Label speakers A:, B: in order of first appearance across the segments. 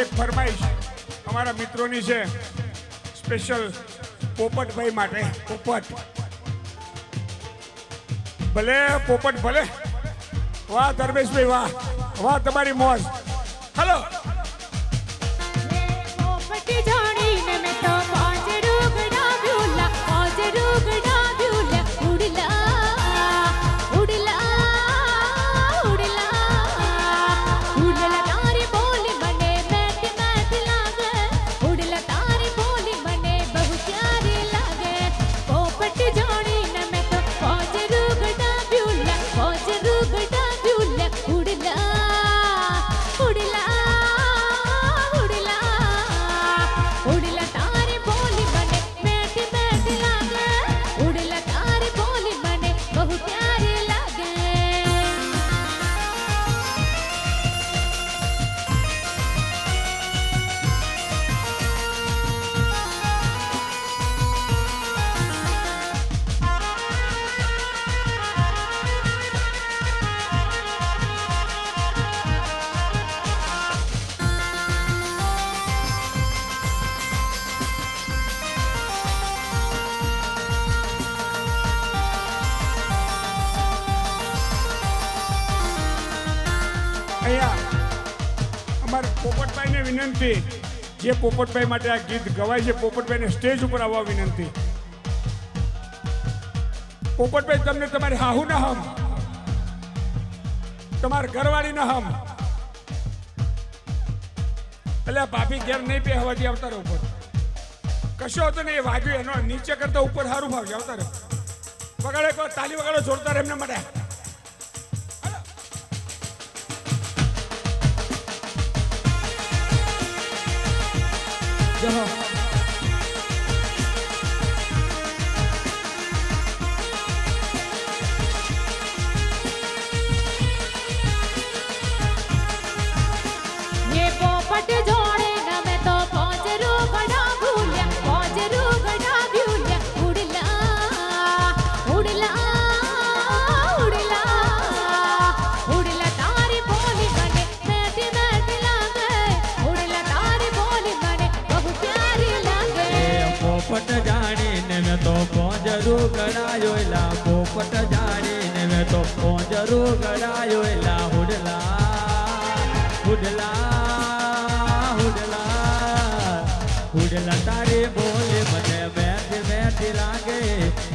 A: એક ફરમાઈશ અમારા મિત્રોની છે સ્પેશિયલ પોપટભાઈ માટે. પોપટ ભલે પોપટ ભલે. વાહ ધર્મેશભાઈ વાહ વાહ તમારી મોજ. હલો
B: પોપટ જાણીને મેં તો પાંજરું ગડાવ્યું પાંજરું ગડાવ્યું ઉડલા ઉડલા ઉડલા ઉડલા તારી બોલી મને મેટ મેટ લાગે ઉડલા તારી બોલી મને બહુ પ્યારી લાગે પોપટ જાણીને મેં તો પાંજરું ગડાવ્યું પાંજરું ગડાવ્યું ઉડલા ઉડલા ઉડલા તારી બોલી મને મેટ મેટ લાગે ઉડલા તારી બોલી મને બહુ પ્યારી લાગે.
A: અહીંયા અમારા પોપટભાઈને વિનંતી, જે પોપટભાઈ માટે આ ગીત ગવાય છે પોપટભાઈને સ્ટેજ ઉપર આવવા વિનંતી. પોપટભાઈ તમને તમારી હાહુ ના હમ, તમારા ઘરવાળી ના હમ, એટલે ભાભી ઘેર નહીં પે હવાથી આવતા રહો ઉપર. કશો હતો ને એ વાગ્યું એનો નીચે કરતા ઉપર સારું ભાવશે. આવતા રહો વગાડે કહો તાલી વગાડો જોરદાર એમને માટે. જહો
B: ये पोपट जोड़े न मैं तो પાંજરું ગડાવ્યું પાંજરું ગડાવ્યું ઉડલા ઉડલા ઉડલા ઉડલા તારી બોલી મને મેટ મેટ લાગે ઉડલા તારી બોલી મને બહુ પ્યારી લાગે.
C: પોપટ જાણીને મેં તો પાંજરું ગડાયો એલા પોપટ જાણીને મેં તો પાંજરું ગડાયો એલા હુડલા હુડલા હુડલા હુડલા તારી બોલી મને મેટ મેટ લાગે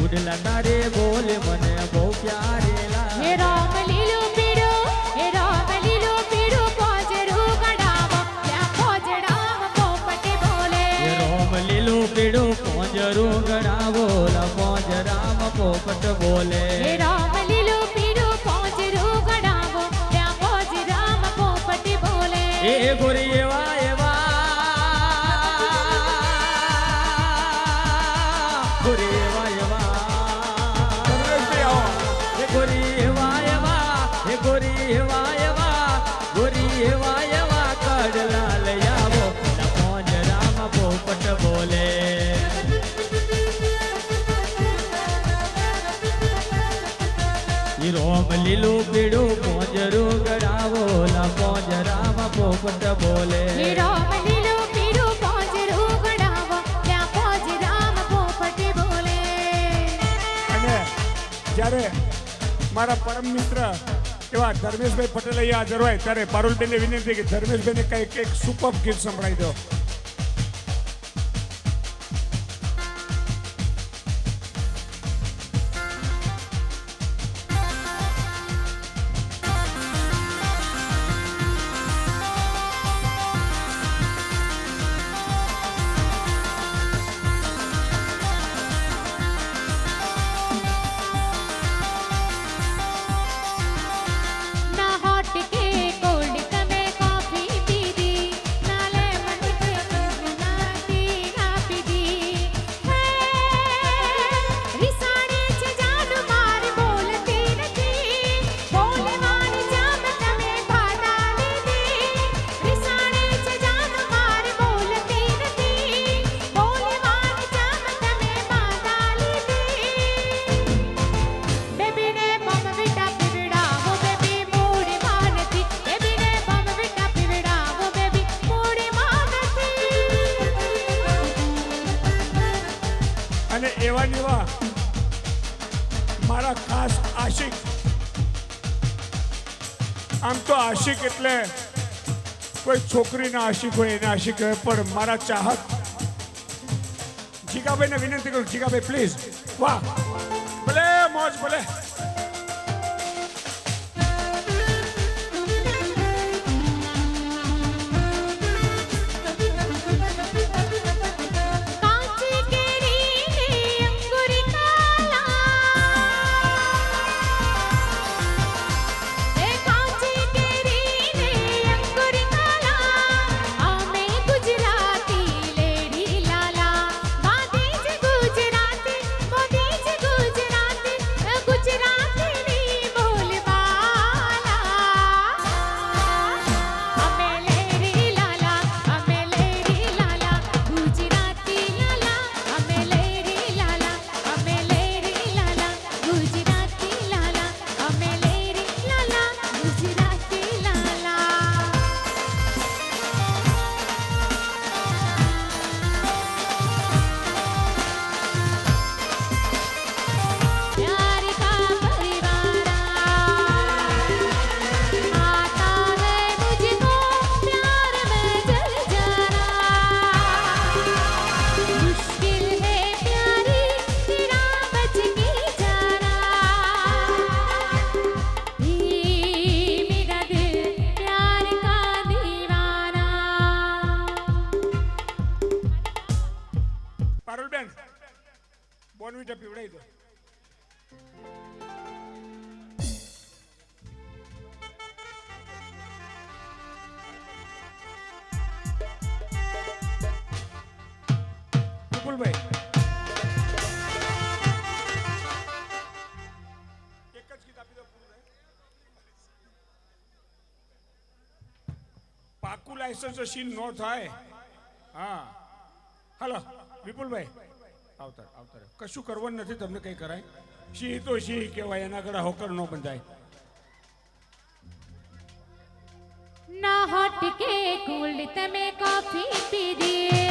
C: હુડલા તારી બોલી મને બહુ પ્યારી
B: હે
C: લાગે.
B: રામ લીલું પીળું હે રામ લીલું પીળું પાંજરું ગડાવો ત્યાં પોજડામાં પોપટ બોલે.
C: એ રોમ લીલું પીળું પાંજરું ગડાવો લા પાંજરામાં પોપટ બોલે.
B: હે રામ લીલું પીળું પાંજરું ગડાવો ત્યાં પોજરામાં પોપટ બોલે.
C: એ ગોરી એવા એવા ગોરી એવા એવા
A: ધર્મેશભાઈ આવો.
C: એ ગોરી એવા એવા એ ગોરી એવા એવા ગોરી એવા એવા કડલા લઈ આવો ના પાંજરામાં પોપટ બોલે. ઈ રોમ લીલું પીળું પાંજરું ગડાવો લા પાંજરામાં પોપટ બોલે.
B: હે રામ લીલું પીળું પાંજરું ગડાવો ત્યાં પોજરામાં પોપટ બોલે.
A: અને જ્યારે મારા પરમ મિત્ર એવા ધર્મેશભાઈ પટેલ અહીંયા હાજર હોય ત્યારે પારુલબેનને વિનંતી કે ધર્મેશભાઈને કંઈક એક સુપર ગીત સંભળાવી દો.
B: ना हॉट के कोल्ड में कॉफी पी दी ना लेमन के
A: આશિક આમ તો આશિક એટલે કોઈ છોકરીના આશિક હોય એને આશિક કહેવાય, પણ મારા ચાહક જીગાભાઈને વિનંતી કરું, જીગાભાઈ પ્લીઝ, વાહ, ભલે મોજ ભલે.
B: કાચી કેરીને અંગુર કાલા, એ કાચી કેરીને અંગુર કાલા, આમે ગુજરાતી લેડી લાલા, વાદી જ ગુજરાતી, મોદી જ ગુજરાતી, ગુજરાતીની બોલબાલા. અમે લેડી લાલા, અમે લેડી લાલા, ગુજરાતી લાલા, અમે લેડી લાલા, અમે લેડી લાલા, ગુજરાતી લાલા, અમે લેડી લાલા, ગુજરાતી લાલા. प्यार का परिवार आता है मुझको, प्यार में जल जाना, मुश्किल है प्यारी तेरा बच के जाना, ये मेरा दिल प्यार का दीवाना.
A: પારુલબેન બોર્નવિટા પીવડાવી દો. વિપુલભાઈ એક જ ગીત આપી દો પૂરું થાય. પાકું લાયસન્સ સીલ ન થાય. હા હાલો વિપુલભાઈ આવતા આવતા રહો. કશું કરવાનું નથી, તમને કંઈ કરાય. સિંહ તો સિંહ કહેવાય, એના આગળ હોકર ન બંધાય.
B: ना हट के कोल्ड में कॉफी पी दिए,